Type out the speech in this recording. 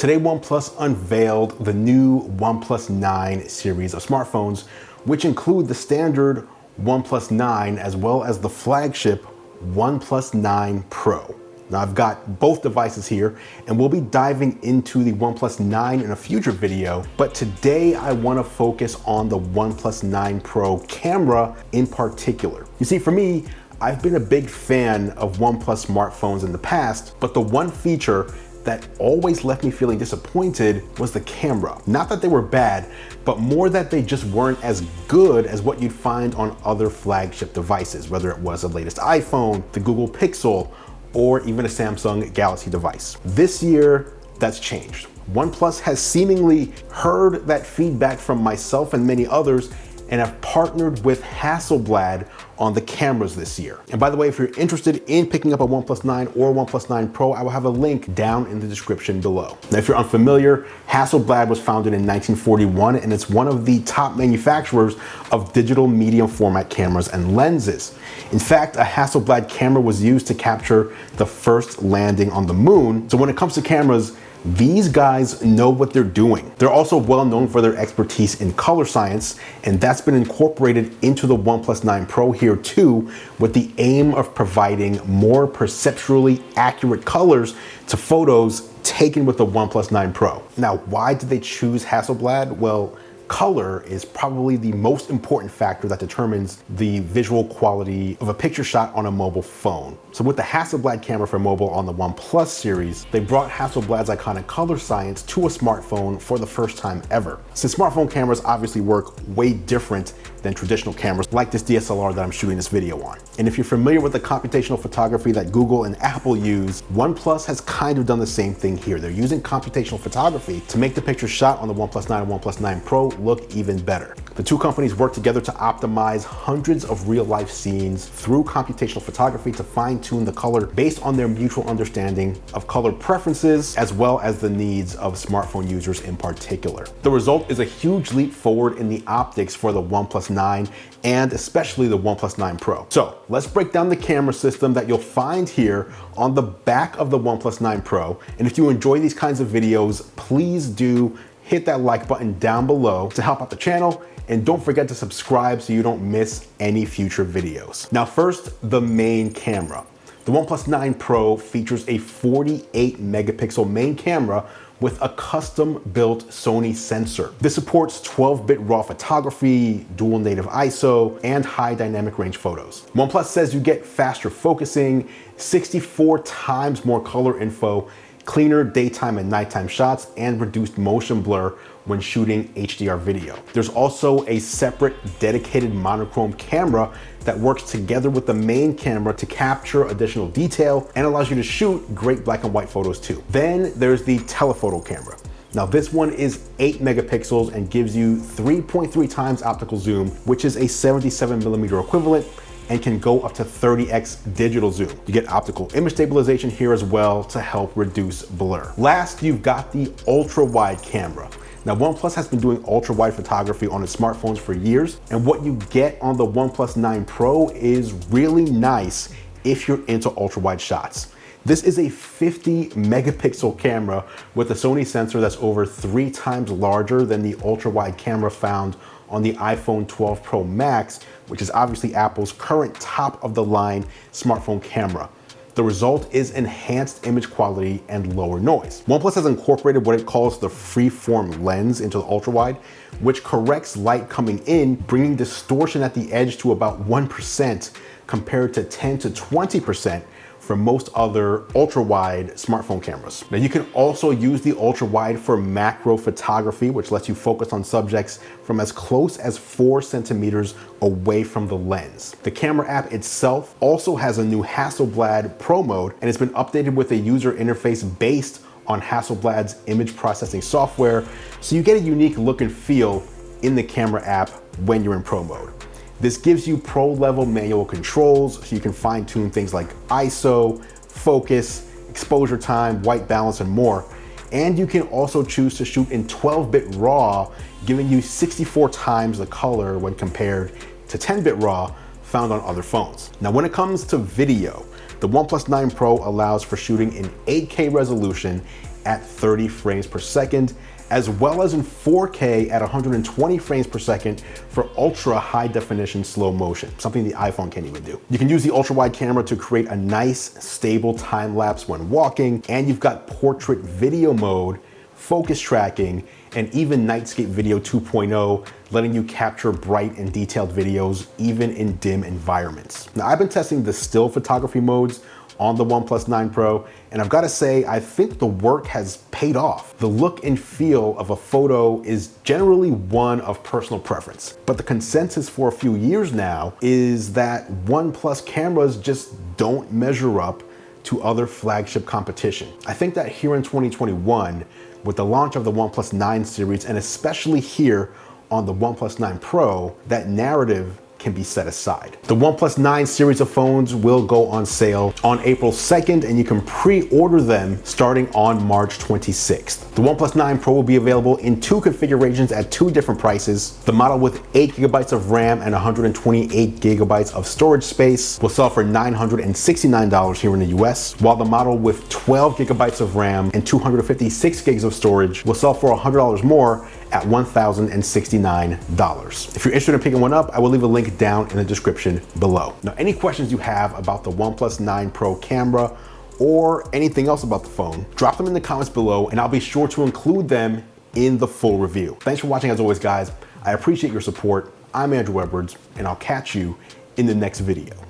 Today, OnePlus unveiled the new OnePlus 9 series of smartphones, which include the standard OnePlus 9 as well as the flagship OnePlus 9 Pro. Now I've got both devices here and we'll be diving into the OnePlus 9 in a future video, but today I want to focus on the OnePlus 9 Pro camera in particular. You see, for me, I've been a big fan of OnePlus smartphones in the past, but the one feature that always left me feeling disappointed was the camera. Not that they were bad, but more that they just weren't as good as what you'd find on other flagship devices, whether it was the latest iPhone, the Google Pixel, or even a Samsung Galaxy device. This year, that's changed. OnePlus has seemingly heard that feedback from myself and many others and have partnered with Hasselblad on the cameras this year. And by the way, if you're interested in picking up a OnePlus 9 or OnePlus 9 Pro, I will have a link down in the description below. Now, if you're unfamiliar, Hasselblad was founded in 1941, and it's one of the top manufacturers of digital medium format cameras and lenses. In fact, a Hasselblad camera was used to capture the first landing on the moon. So when it comes to cameras, these guys know what they're doing. They're also well known for their expertise in color science, and that's been incorporated into the OnePlus 9 Pro here too, with the aim of providing more perceptually accurate colors to photos taken with the OnePlus 9 Pro. Now, why did they choose Hasselblad? Well, color is probably the most important factor that determines the visual quality of a picture shot on a mobile phone. So with the Hasselblad camera for mobile on the OnePlus series, they brought Hasselblad's iconic color science to a smartphone for the first time ever. Since smartphone cameras obviously work way different than traditional cameras like this DSLR that I'm shooting this video on. And if you're familiar with the computational photography that Google and Apple use, OnePlus has kind of done the same thing here. They're using computational photography to make the picture shot on the OnePlus 9 and OnePlus 9 Pro look even better. The two companies work together to optimize hundreds of real-life scenes through computational photography to fine-tune the color based on their mutual understanding of color preferences as well as the needs of smartphone users in particular. The result is a huge leap forward in the optics for the OnePlus 9 and especially the OnePlus 9 Pro. So let's break down the camera system that you'll find here on the back of the OnePlus 9 Pro. And if you enjoy these kinds of videos, please do hit that like button down below to help out the channel, and don't forget to subscribe so you don't miss any future videos. Now first, the main camera. The OnePlus 9 Pro features a 48 megapixel main camera with a custom-built Sony sensor. This supports 12-bit RAW photography, dual native ISO, and high dynamic range photos. OnePlus says you get faster focusing, 64 times more color info, cleaner daytime and nighttime shots, and reduced motion blur when shooting HDR video. There's also a separate dedicated monochrome camera that works together with the main camera to capture additional detail and allows you to shoot great black and white photos too. Then there's the telephoto camera. Now this one is 8 megapixels and gives you 3.3 times optical zoom, which is a 77mm equivalent, and can go up to 30x digital zoom. You get optical image stabilization here as well to help reduce blur. Last, you've got the ultra-wide camera. Now, OnePlus has been doing ultra-wide photography on its smartphones for years, and what you get on the OnePlus 9 Pro is really nice if you're into ultra-wide shots. This is a 50 megapixel camera with a Sony sensor that's over 3 times larger than the ultra-wide camera found on the iPhone 12 Pro Max, which is obviously Apple's current top-of-the-line smartphone camera. The result is enhanced image quality and lower noise. OnePlus has incorporated what it calls the freeform lens into the ultrawide, which corrects light coming in, bringing distortion at the edge to about 1% compared to 10 to 20% for most other ultra-wide smartphone cameras. Now you can also use the ultra-wide for macro photography, which lets you focus on subjects from as close as 4 centimeters away from the lens. The camera app itself also has a new Hasselblad Pro mode, and it's been updated with a user interface based on Hasselblad's image processing software, so you get a unique look and feel in the camera app when you're in Pro mode. This gives you pro-level manual controls so you can fine-tune things like ISO, focus, exposure time, white balance, and more. And you can also choose to shoot in 12-bit RAW, giving you 64 times the color when compared to 10-bit RAW found on other phones. Now, when it comes to video, the OnePlus 9 Pro allows for shooting in 8K resolution at 30 frames per second, as well as in 4K at 120 frames per second for ultra high definition slow motion, something the iPhone can't even do. You can use the ultra-wide camera to create a nice, stable time lapse when walking, and you've got portrait video mode, focus tracking, and even Nightscape Video 2.0, letting you capture bright and detailed videos even in dim environments. Now, I've been testing the still photography modes on the OnePlus 9 Pro, and I've got to say, I think the work has paid off. The look and feel of a photo is generally one of personal preference, but the consensus for a few years now is that OnePlus cameras just don't measure up to other flagship competition. I think that here in 2021, with the launch of the OnePlus 9 series, and especially here on the OnePlus 9 Pro, that narrative can be set aside. The OnePlus 9 series of phones will go on sale on April 2nd, and you can pre-order them starting on March 26th. The OnePlus 9 Pro will be available in 2 configurations at 2 different prices. The model with 8 GB of RAM and 128 GB of storage space will sell for $969 here in the US, while the model with 12 GB of RAM and 256 gigs of storage will sell for $100 more at $1,069. If you're interested in picking one up, I will leave a link down in the description below. Now, any questions you have about the OnePlus 9 Pro camera or anything else about the phone, drop them in the comments below and I'll be sure to include them in the full review. Thanks for watching as always, guys. I appreciate your support. I'm Andrew Edwards, and I'll catch you in the next video.